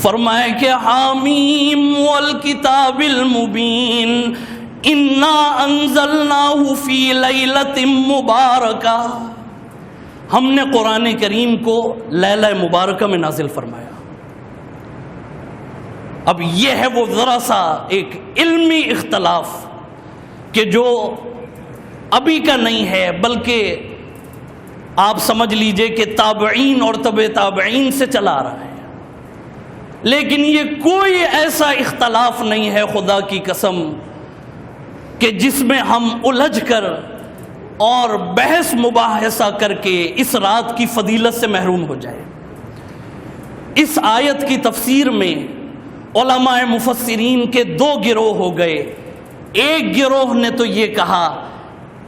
فرمایا کہ حامیم والکتاب المبین انا انزلناہ فی لیلۃ مبارکہ، ہم نے قرآن کریم کو لیلہ مبارکہ میں نازل فرمایا۔ اب یہ ہے وہ ذرا سا ایک علمی اختلاف کہ جو ابھی کا نہیں ہے، بلکہ آپ سمجھ لیجئے کہ تابعین اور تبع تابعین سے چلا آ رہا ہے، لیکن یہ کوئی ایسا اختلاف نہیں ہے خدا کی قسم کہ جس میں ہم الجھ کر اور بحث مباحثہ کر کے اس رات کی فضیلت سے محروم ہو جائے۔ اس آیت کی تفسیر میں علماء مفسرین کے دو گروہ ہو گئے۔ ایک گروہ نے تو یہ کہا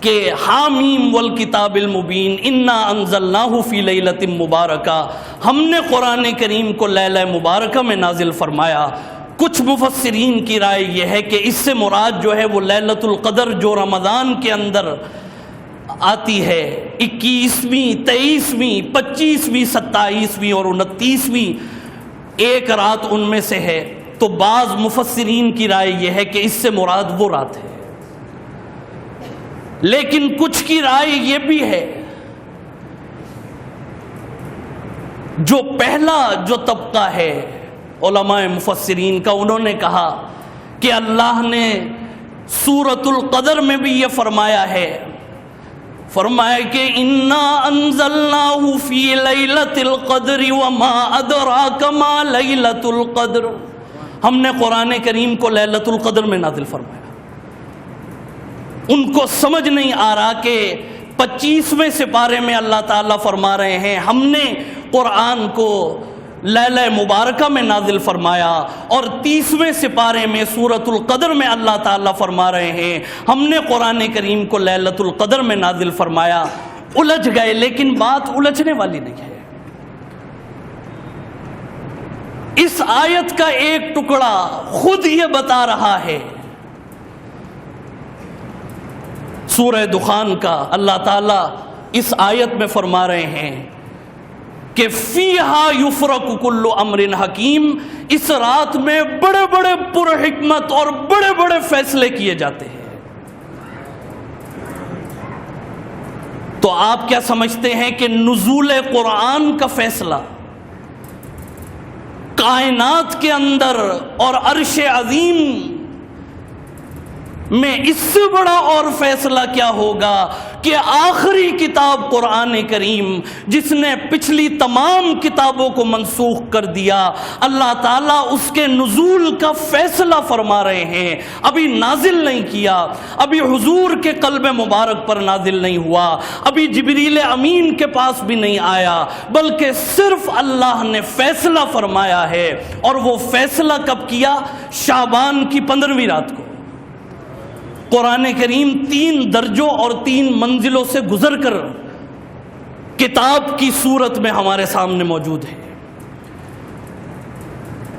کہ حامیم والکتاب المبین انا انزلناہ فی لیلۃ مبارکہ، ہم نے قرآن کریم کو لیلہ مبارکہ میں نازل فرمایا۔ کچھ مفسرین کی رائے یہ ہے کہ اس سے مراد جو ہے وہ لیلۃ القدر جو رمضان کے اندر آتی ہے، 21ویں، 23ویں، 25ویں، 27ویں اور 29ویں، ایک رات ان میں سے ہے۔ تو بعض مفسرین کی رائے یہ ہے کہ اس سے مراد وہ رات ہے، لیکن کچھ کی رائے یہ بھی ہے، جو پہلا جو طبقہ ہے علماء مفسرین کا، انہوں نے کہا کہ اللہ نے سورۃ القدر میں بھی یہ فرمایا ہے، فرمایا کہ انا انزلناہ فی لیلۃ القدر وما ادراک ما لیلۃ القدر، ہم نے قرآن کریم کو لیلۃ القدر میں نازل فرمایا۔ ان کو سمجھ نہیں آ رہا کہ 25ویں سپارے میں اللہ تعالیٰ فرما رہے ہیں ہم نے قرآن کو لیلہ مبارکہ میں نازل فرمایا، اور 30ویں سپارے میں سورۃ القدر میں اللہ تعالیٰ فرما رہے ہیں ہم نے قرآن کریم کو لیلۃ القدر میں نازل فرمایا۔ الجھ گئے، لیکن بات الجھنے والی نہیں ہے۔ اس آیت کا ایک ٹکڑا خود یہ بتا رہا ہے، سورہ دخان کا اللہ تعالیٰ اس آیت میں فرما رہے ہیں کہ فیہا یفرق کل امر حکیم، اس رات میں بڑے بڑے پرحکمت اور بڑے بڑے فیصلے کیے جاتے ہیں۔ تو آپ کیا سمجھتے ہیں کہ نزول قرآن کا فیصلہ کائنات کے اندر اور عرش عظیم میں اس سے بڑا اور فیصلہ کیا ہوگا کہ آخری کتاب قرآن کریم جس نے پچھلی تمام کتابوں کو منسوخ کر دیا، اللہ تعالیٰ اس کے نزول کا فیصلہ فرما رہے ہیں۔ ابھی نازل نہیں کیا، ابھی حضور کے قلب مبارک پر نازل نہیں ہوا، ابھی جبریل امین کے پاس بھی نہیں آیا، بلکہ صرف اللہ نے فیصلہ فرمایا ہے۔ اور وہ فیصلہ کب کیا؟ شعبان کی 15ویں رات کو۔ قرآن کریم 3 درجوں اور 3 منزلوں سے گزر کر کتاب کی صورت میں ہمارے سامنے موجود ہے۔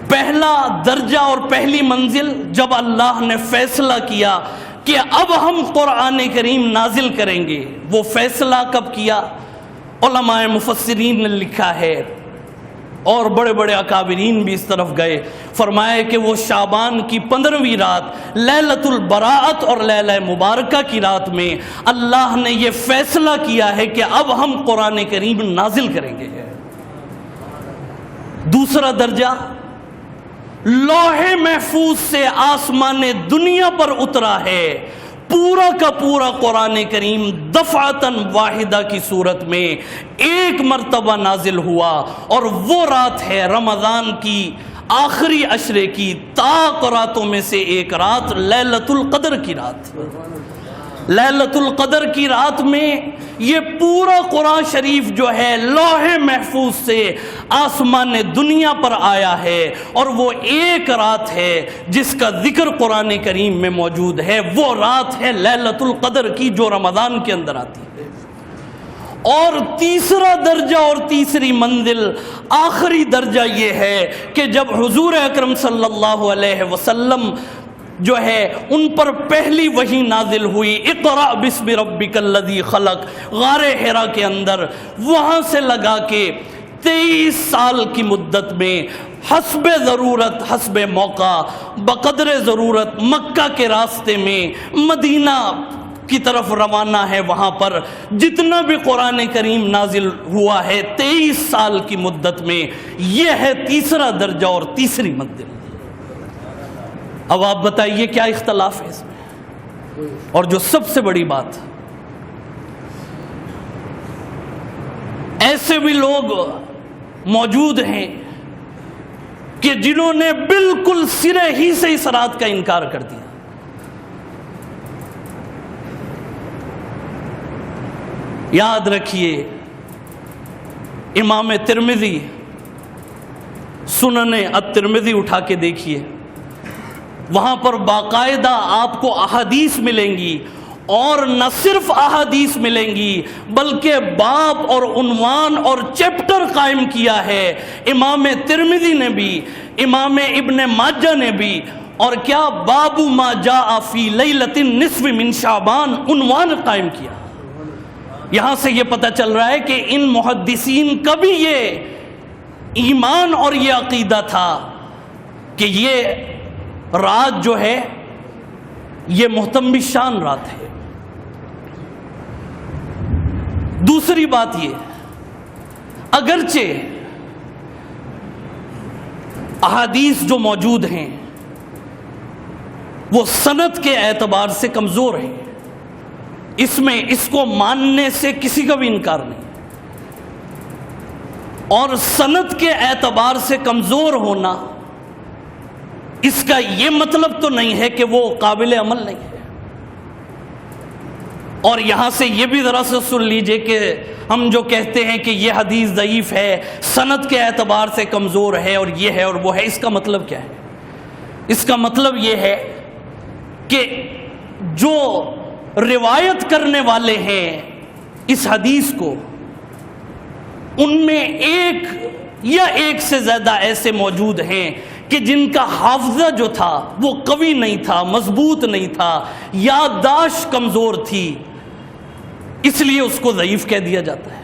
پہلا درجہ اور پہلی منزل جب اللہ نے فیصلہ کیا کہ اب ہم قرآن کریم نازل کریں گے، وہ فیصلہ کب کیا؟ علماء مفسرین نے لکھا ہے اور بڑے بڑے اکابرین بھی اس طرف گئے، فرمایا کہ وہ شعبان کی 15ویں رات لیلۃ البراءت اور لیلہ مبارکہ کی رات میں اللہ نے یہ فیصلہ کیا ہے کہ اب ہم قرآن کریم نازل کریں گے۔ دوسرا درجہ لوح محفوظ سے آسمان دنیا پر اترا ہے، پورا کا پورا قرآن کریم دفعتاً واحدہ کی صورت میں ایک مرتبہ نازل ہوا، اور وہ رات ہے رمضان کی آخری عشرے کی طاق راتوں میں سے ایک رات، لیلۃ القدر کی رات۔ لیلۃ القدر کی رات میں یہ پورا قرآن شریف جو ہے لوح محفوظ سے آسمان دنیا پر آیا ہے، اور وہ ایک رات ہے جس کا ذکر قرآن کریم میں موجود ہے، وہ رات ہے لیلۃ القدر کی جو رمضان کے اندر آتی ہے۔ اور تیسرا درجہ اور تیسری منزل، آخری درجہ یہ ہے کہ جب حضور اکرم صلی اللہ علیہ وسلم جو ہے ان پر پہلی وحی نازل ہوئی، اقرأ بسم ربک الذی خلق، غار حرا کے اندر، وہاں سے لگا کے 23 سال کی مدت میں حسب ضرورت حسب موقع بقدر ضرورت مکہ کے راستے میں مدینہ کی طرف روانہ ہے. وہاں پر جتنا بھی قرآن کریم نازل ہوا ہے 23 سال کی مدت میں یہ ہے تیسرا درجہ اور تیسری منزل. اب آپ بتائیے کیا اختلاف ہے اس میں؟ اور جو سب سے بڑی بات، ایسے بھی لوگ موجود ہیں کہ جنہوں نے بالکل سرے ہی سے اس رات کا انکار کر دیا. یاد رکھیے امام ترمذی، سنن الترمذی اٹھا کے دیکھیے، وہاں پر باقاعدہ آپ کو احادیث ملیں گی، اور نہ صرف احادیث ملیں گی بلکہ باب اور عنوان اور چیپٹر قائم کیا ہے امام ترمذی نے بھی، امام ابن ماجہ نے بھی. اور کیا؟ باب ما جاء فی لیلۃ النصف من شعبان عنوان قائم کیا. یہاں سے یہ پتہ چل رہا ہے کہ ان محدثین کا بھی یہ ایمان اور یہ عقیدہ تھا کہ یہ رات جو ہے یہ محتم شان رات ہے. دوسری بات یہ، اگرچہ احادیث جو موجود ہیں وہ سند کے اعتبار سے کمزور ہیں، اس کو ماننے سے کسی کا بھی انکار نہیں، اور سند کے اعتبار سے کمزور ہونا اس کا یہ مطلب تو نہیں ہے کہ وہ قابل عمل نہیں ہے. اور یہاں سے یہ بھی ذرا سے سن لیجئے کہ ہم جو کہتے ہیں کہ یہ حدیث ضعیف ہے، سند کے اعتبار سے کمزور ہے اور یہ ہے اور وہ ہے، اس کا مطلب کیا ہے؟ اس کا مطلب یہ ہے کہ جو روایت کرنے والے ہیں اس حدیث کو، ان میں ایک یا ایک سے زیادہ ایسے موجود ہیں کہ جن کا حافظہ جو تھا وہ قوی نہیں تھا، مضبوط نہیں تھا، یادداشت کمزور تھی، اس لیے اس کو ضعیف کہہ دیا جاتا ہے.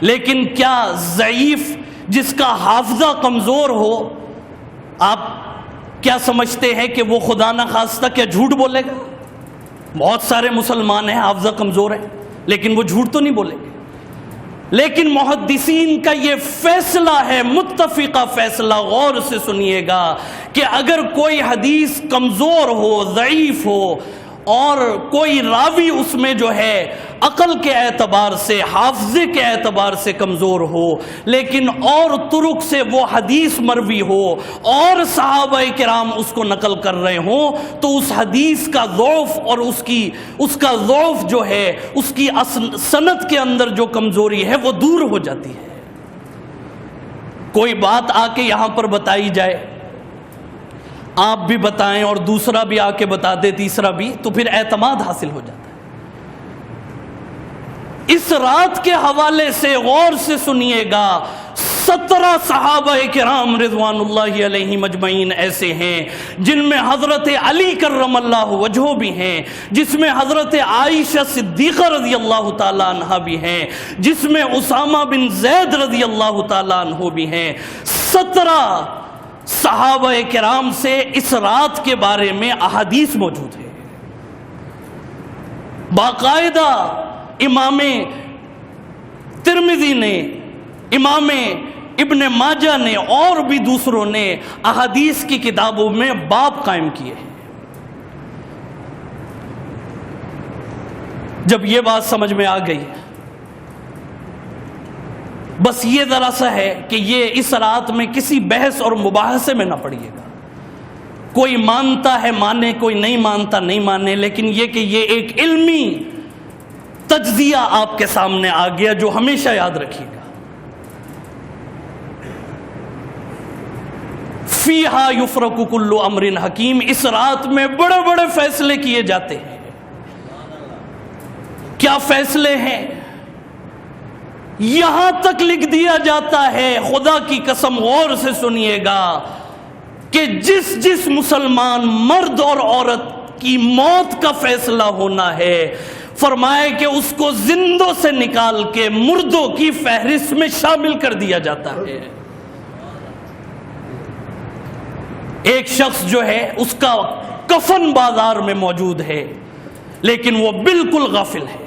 لیکن کیا ضعیف جس کا حافظہ کمزور ہو، آپ کیا سمجھتے ہیں کہ وہ خدا نخواستہ کیا جھوٹ بولے گا؟ بہت سارے مسلمان ہیں حافظہ کمزور ہیں لیکن وہ جھوٹ تو نہیں بولے گے. لیکن محدثین کا یہ فیصلہ ہے، متفقہ فیصلہ، غور سے سنیے گا، کہ اگر کوئی حدیث کمزور ہو، ضعیف ہو، اور کوئی راوی اس میں جو ہے عقل کے اعتبار سے، حافظے کے اعتبار سے کمزور ہو، لیکن اور طرق سے وہ حدیث مروی ہو اور صحابہ کرام اس کو نقل کر رہے ہوں، تو اس حدیث کا ضعف اور اس کا ضعف جو ہے، اس کی سند کے اندر جو کمزوری ہے وہ دور ہو جاتی ہے. کوئی بات آ کے یہاں پر بتائی جائے، آپ بھی بتائیں اور دوسرا بھی آ کے بتا دے، تیسرا بھی، تو پھر اعتماد حاصل ہو جاتا ہے. اس رات کے حوالے سے غور سے سنیے گا، 17 صحابہ کرام رضوان اللہ علیہم اجمعین ایسے ہیں جن میں حضرت علی کرم اللہ وجہہ بھی ہیں، جس میں حضرت عائشہ صدیقہ رضی اللہ تعالیٰ عنہ بھی ہیں، جس میں اسامہ بن زید رضی اللہ تعالیٰ عنہ بھی ہیں. 17 صحابہ کرام سے اس رات کے بارے میں احادیث موجود ہے. باقاعدہ امام ترمذی نے، امام ابن ماجہ نے اور بھی دوسروں نے احادیث کی کتابوں میں باب قائم کیے ہیں. جب یہ بات سمجھ میں آ گئی، بس یہ ذرا سا ہے کہ یہ اس رات میں کسی بحث اور مباحثے میں نہ پڑیے گا. کوئی مانتا ہے مانے، کوئی نہیں مانتا نہیں مانے، لیکن یہ کہ یہ ایک علمی تجزیہ آپ کے سامنے آ گیا جو ہمیشہ یاد رکھیے گا. فیہا یفرق کل امر حکیم، اس رات میں بڑے بڑے فیصلے کیے جاتے ہیں. کیا فیصلے ہیں؟ یہاں تک لکھ دیا جاتا ہے، خدا کی قسم غور سے سنیے گا، کہ جس مسلمان مرد اور عورت کی موت کا فیصلہ ہونا ہے، فرمائے کہ اس کو زندوں سے نکال کے مردوں کی فہرست میں شامل کر دیا جاتا ہے۔ ایک شخص جو ہے اس کا کفن بازار میں موجود ہے لیکن وہ بالکل غافل ہے،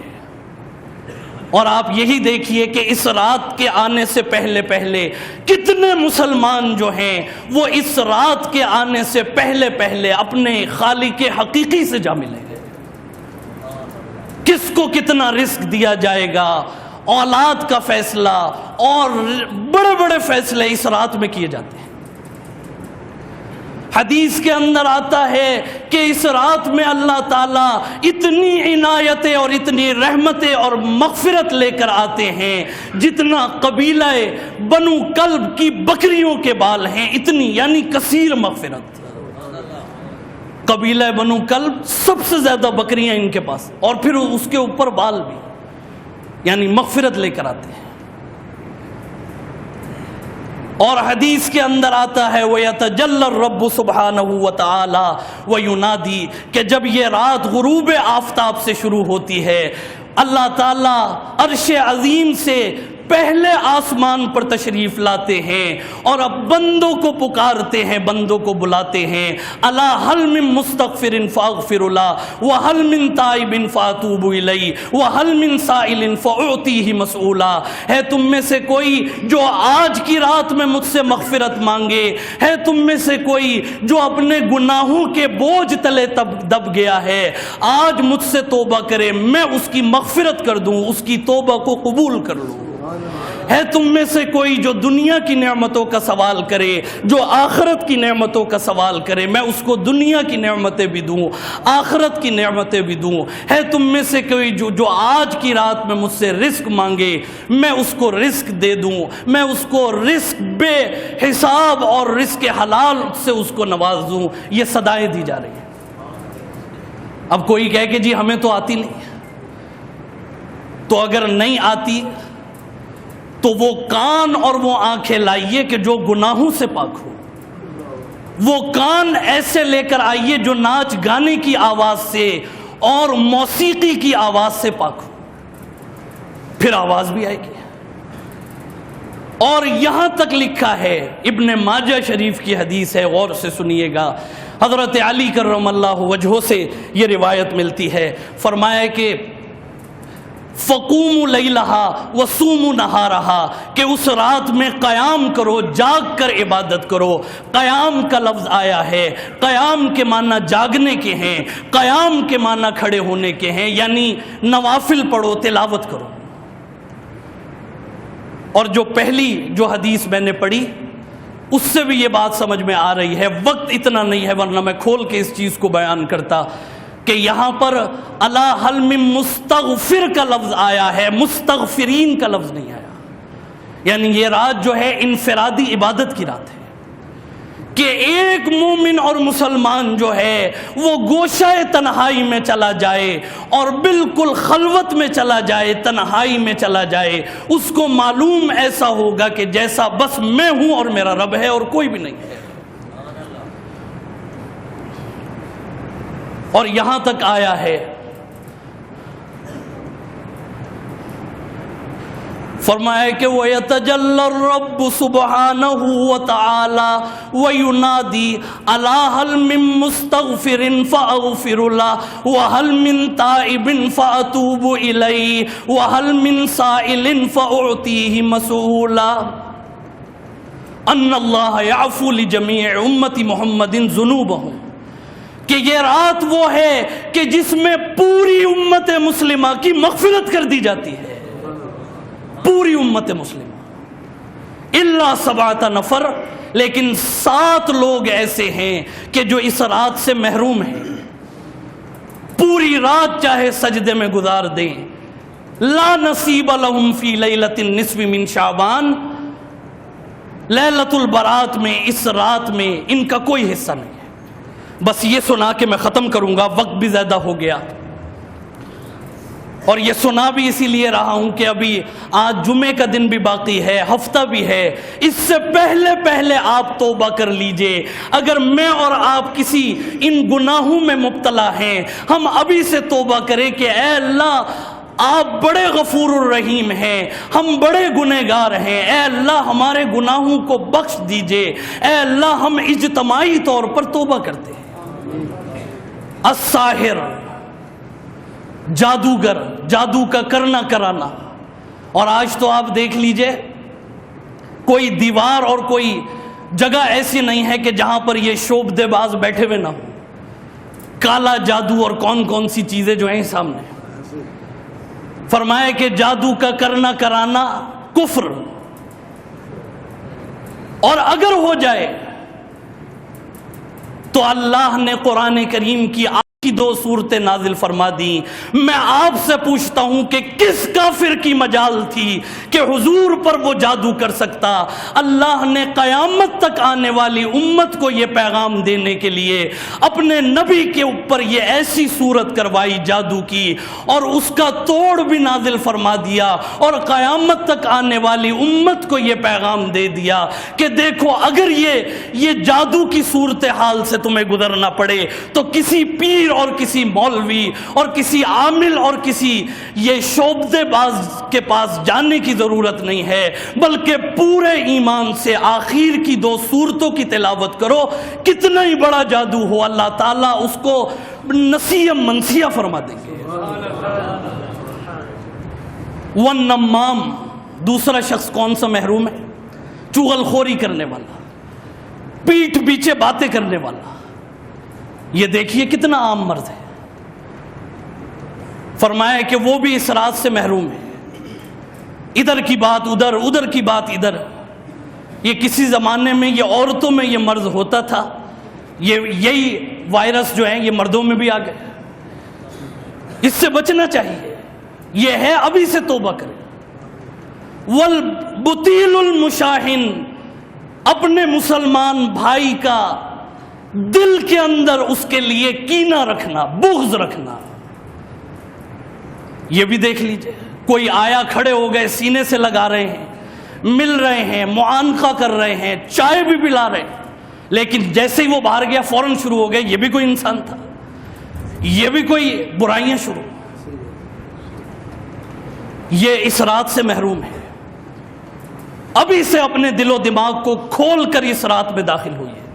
اور آپ یہی دیکھیے کہ اس رات کے آنے سے پہلے کتنے مسلمان جو ہیں وہ اس رات کے آنے سے پہلے اپنے خالق حقیقی سے جا ملیں گے۔ کس کو کتنا رزق دیا جائے گا، اولاد کا فیصلہ اور بڑے بڑے فیصلے اس رات میں کیے جاتے ہیں۔ حدیث کے اندر آتا ہے کہ اس رات میں اللہ تعالیٰ اتنی عنایتیں اور اتنی رحمتیں اور مغفرت لے کر آتے ہیں جتنا قبیلہ بنو کلب کی بکریوں کے بال ہیں، اتنی یعنی کثیر مغفرت۔ قبیلہ بنو کلب سب سے زیادہ بکریاں ان کے پاس، اور پھر اس کے اوپر بال بھی، یعنی مغفرت لے کر آتے ہیں۔ اور حدیث کے اندر آتا ہے وَيَتَجَلَّ الرَّبُّ سُبْحَانَهُ وَتَعَالَى وَيُنَادِي کہ جب یہ رات غروب آفتاب سے شروع ہوتی ہے، اللہ تعالیٰ عرش عظیم سے پہلے آسمان پر تشریف لاتے ہیں اور اب بندوں کو پکارتے ہیں، بندوں کو بلاتے ہیں، الا هل من مستغفر فاغفر له وهل من تائب فاتوب الیہ وهل من سائل فاعطیہ مسئولا۔ ہے تم میں سے کوئی جو آج کی رات میں مجھ سے مغفرت مانگے، ہے تم میں سے کوئی جو اپنے گناہوں کے بوجھ تلے دب گیا ہے، آج مجھ سے توبہ کرے، میں اس کی مغفرت کر دوں، اس کی توبہ کو قبول کر لوں۔ ہے تم میں سے کوئی جو دنیا کی نعمتوں کا سوال کرے، جو آخرت کی نعمتوں کا سوال کرے، میں اس کو دنیا کی نعمتیں بھی دوں، آخرت کی نعمتیں بھی دوں۔ ہے تم میں سے کوئی جو آج کی رات میں مجھ سے رزق مانگے، میں اس کو رزق دے دوں، میں اس کو رزق بے حساب اور رزق حلال سے اس کو نواز دوں۔ یہ صدائیں دی جا رہی ہیں۔ اب کوئی کہے کہ جی ہمیں تو آتی نہیں، تو اگر نہیں آتی تو وہ کان اور وہ آنکھیں لائیے کہ جو گناہوں سے پاک ہو، وہ کان ایسے لے کر آئیے جو ناچ گانے کی آواز سے اور موسیقی کی آواز سے پاک ہو، پھر آواز بھی آئے گی۔ اور یہاں تک لکھا ہے، ابن ماجہ شریف کی حدیث ہے، غور سے سنیے گا، حضرت علی کرم اللہ وجہہ سے یہ روایت ملتی ہے، فرمایا کہ فَقُومُوا لَيْلَهَا وَصُومُوا نَهَارَهَا کہ اس رات میں قیام کرو، جاگ کر عبادت کرو۔ قیام کا لفظ آیا ہے، قیام کے معنی جاگنے کے ہیں، قیام کے معنی کھڑے ہونے کے ہیں، یعنی نوافل پڑھو، تلاوت کرو۔ اور جو پہلی جو حدیث میں نے پڑھی اس سے بھی یہ بات سمجھ میں آ رہی ہے، وقت اتنا نہیں ہے ورنہ میں کھول کے اس چیز کو بیان کرتا کہ یہاں پر الا هل من مستغفر کا لفظ آیا ہے، مستغفرین کا لفظ نہیں آیا۔ یعنی یہ رات جو ہے انفرادی عبادت کی رات ہے کہ ایک مومن اور مسلمان جو ہے وہ گوشہ تنہائی میں چلا جائے اور بالکل خلوت میں چلا جائے، تنہائی میں چلا جائے۔ اس کو معلوم ایسا ہوگا کہ جیسا بس میں ہوں اور میرا رب ہے اور کوئی بھی نہیں ہے۔ اور یہاں تک آیا ہے، فرمایا کہ وَيَتَجَلَّ الرَّبُّ سُبْحَانَهُ وَتَعَالَى وَيُنَادِي أَلَا هَلْ مِن مُسْتَغْفِرٍ فَأَغْفِرُ لَهُ وَهَلْ مِن تَائِبٍ فَأَتُوبُ إِلَيْهِ وَهَلْ مِن سَائِلٍ فَأُعْطِيهِ مَسْئُولًا أَنَّ اللَّهَ يَعْفُو لِجَمِيعِ أُمَّةِ مُحَمَّدٍ ذُنُوبَهُمْ کہ یہ رات وہ ہے کہ جس میں پوری امت مسلمہ کی مغفرت کر دی جاتی ہے، پوری امت مسلمہ الا 7 نفر، لیکن 7 لوگ ایسے ہیں کہ جو اس رات سے محروم ہیں، پوری رات چاہے سجدے میں گزار دیں، لا نصیب لہم فی لیلۃ النصف من شعبان، لیلۃ البرات میں اس رات میں ان کا کوئی حصہ نہیں ہے۔ بس یہ سنا کہ میں ختم کروں گا، وقت بھی زیادہ ہو گیا۔ اور یہ سنا بھی اسی لیے رہا ہوں کہ ابھی آج جمعے کا دن بھی باقی ہے، ہفتہ بھی ہے، اس سے پہلے آپ توبہ کر لیجئے۔ اگر میں اور آپ کسی ان گناہوں میں مبتلا ہیں، ہم ابھی سے توبہ کریں کہ اے اللہ آپ بڑے غفور الرحیم ہیں، ہم بڑے گنہگار ہیں، اے اللہ ہمارے گناہوں کو بخش دیجئے، اے اللہ ہم اجتماعی طور پر توبہ کرتے ہیں۔ الساحر، جادوگر، جادو کا کرنا کرانا۔ اور آج تو آپ دیکھ لیجئے کوئی دیوار اور کوئی جگہ ایسی نہیں ہے کہ جہاں پر یہ شعبدے باز بیٹھے ہوئے نہ ہوں۔ کالا جادو اور کون سی چیزیں جو ہیں سامنے۔ فرمایا کہ جادو کا کرنا کرانا کفر، اور اگر ہو جائے تو اللہ نے قرآن کریم کی کی 2 صورتیں نازل فرما دی۔ میں آپ سے پوچھتا ہوں کہ کس کافر کی مجال تھی کہ حضور پر وہ جادو کر سکتا؟ اللہ نے قیامت تک آنے والی امت کو یہ پیغام دینے کے لیے اپنے نبی کے اوپر یہ ایسی صورت کروائی جادو کی، اور اس کا توڑ بھی نازل فرما دیا، اور قیامت تک آنے والی امت کو یہ پیغام دے دیا کہ دیکھو اگر یہ جادو کی صورتحال سے تمہیں گزرنا پڑے تو کسی پیر اور کسی مولوی اور کسی عامل اور کسی یہ شعبدے باز کے پاس جانے کی ضرورت نہیں ہے، بلکہ پورے ایمان سے آخر کی 2 صورتوں کی تلاوت کرو۔ کتنا ہی بڑا جادو ہو، اللہ تعالیٰ اس کو نسیہ منسیہ فرما دیں گے۔ والنمام، دوسرا شخص کون سا محروم ہے؟ چغل خوری کرنے والا، پیٹھ پیچھے باتیں کرنے والا۔ یہ دیکھیے کتنا عام مرض ہے۔ فرمایا کہ وہ بھی اس رات سے محروم ہے۔ ادھر کی بات ادھر، ادھر کی بات ادھر۔ یہ کسی زمانے میں یہ عورتوں میں یہ مرض ہوتا تھا، یہی وائرس جو ہے یہ مردوں میں بھی آ گئے۔ اس سے بچنا چاہیے، یہ ہے ابھی سے توبہ کریں۔ والبطیل المشاہن، اپنے مسلمان بھائی کا دل کے اندر اس کے لیے کینہ رکھنا، بغض رکھنا۔ یہ بھی دیکھ لیجئے، کوئی آیا کھڑے ہو گئے، سینے سے لگا رہے ہیں، مل رہے ہیں، معانقہ کر رہے ہیں، چائے بھی پلا رہے ہیں، لیکن جیسے ہی وہ باہر گیا فوراً شروع ہو گئے یہ بھی کوئی انسان تھا، یہ بھی کوئی برائیاں شروع۔ یہ اس رات سے محروم ہے۔ ابھی سے اپنے دل و دماغ کو کھول کر اس رات میں داخل ہوئی ہے۔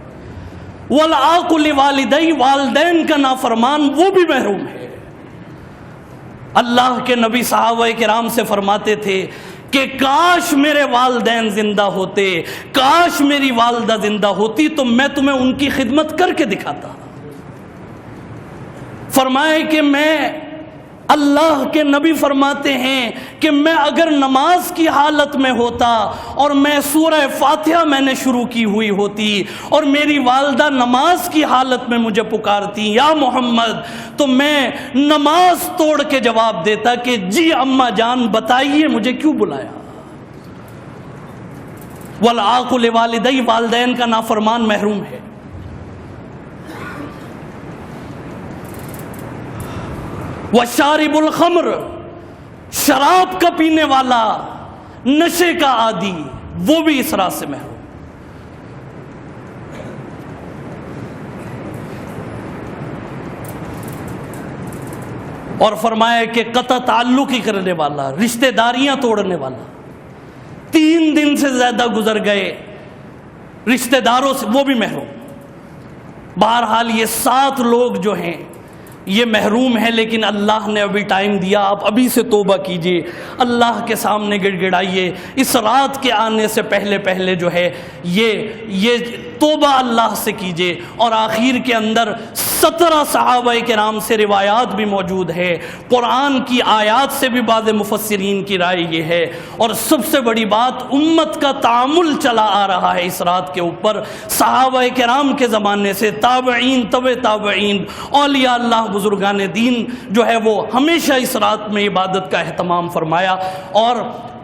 والعاق لوالدی، والدین کا نافرمان وہ بھی محروم ہے۔ اللہ کے نبی صحابہ کرام سے فرماتے تھے کہ کاش میرے والدین زندہ ہوتے، کاش میری والدہ زندہ ہوتی تو میں تمہیں ان کی خدمت کر کے دکھاتا۔ فرمائے کہ میں، اللہ کے نبی فرماتے ہیں کہ میں اگر نماز کی حالت میں ہوتا اور میں سورہ فاتحہ میں نے شروع کی ہوئی ہوتی اور میری والدہ نماز کی حالت میں مجھے پکارتی یا محمد، تو میں نماز توڑ کے جواب دیتا کہ جی اماں جان بتائیے مجھے کیوں بلایا۔ والعاق لوالدی، والدین کا نافرمان محروم ہے۔ وشارب الخمر، شراب کا پینے والا، نشے کا عادی، وہ بھی اس رات سے محروم۔ اور فرمایا کہ قطع تعلق ہی کرنے والا، رشتہ داریاں توڑنے والا، 3 دن سے زیادہ گزر گئے رشتہ داروں سے، وہ بھی محروم۔ بہرحال یہ 7 لوگ جو ہیں یہ محروم ہے، لیکن اللہ نے ابھی ٹائم دیا، آپ ابھی سے توبہ کیجئے، اللہ کے سامنے گڑ گڑائیے۔ اس رات کے آنے سے پہلے جو ہے یہ توبہ اللہ سے کیجئے۔ اور آخر کے اندر 17 صحابہ کرام سے روایات بھی موجود ہے، قرآن کی آیات سے بھی بعض مفسرین کی رائے یہ ہے، اور سب سے بڑی بات امت کا تعامل چلا آ رہا ہے اس رات کے اوپر، صحابہ کرام کے زمانے سے تابعین، تابعین، اولیاء اللہ، بزرگان دین جو ہے وہ ہمیشہ اس رات میں عبادت کا اہتمام فرمایا۔ اور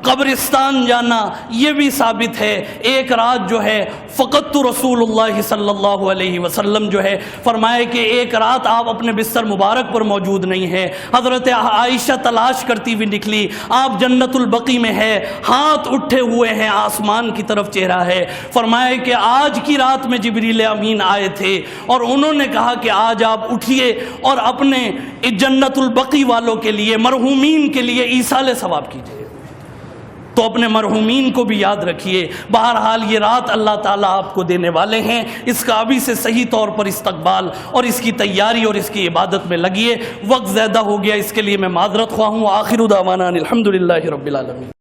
قبرستان جانا یہ بھی ثابت ہے۔ ایک رات جو ہے فقط رسول اللہ صلی اللہ علیہ وسلم جو ہے فرمائے کہ ایک رات آپ اپنے بستر مبارک پر موجود نہیں ہیں۔ حضرت عائشہ تلاش کرتی ہوئی نکلی، آپ جنت البقیع میں ہے، ہاتھ اٹھے ہوئے ہیں، آسمان کی طرف چہرہ ہے۔ فرمائے کہ آج کی رات میں جبریل امین آئے تھے اور انہوں نے کہا کہ آج آپ اٹھیے اور اپنے جنت البقیع والوں کے لیے، مرحومین کے لیے ایصال ثواب کیجیے۔ تو اپنے مرحومین کو بھی یاد رکھیے۔ بہرحال یہ رات اللہ تعالیٰ آپ کو دینے والے ہیں، اس کا ابھی سے صحیح طور پر استقبال اور اس کی تیاری اور اس کی عبادت میں لگیے۔ وقت زیادہ ہو گیا، اس کے لیے میں معذرت خواہ ہوں۔ آخر دعوانا الحمدللہ رب العالمین۔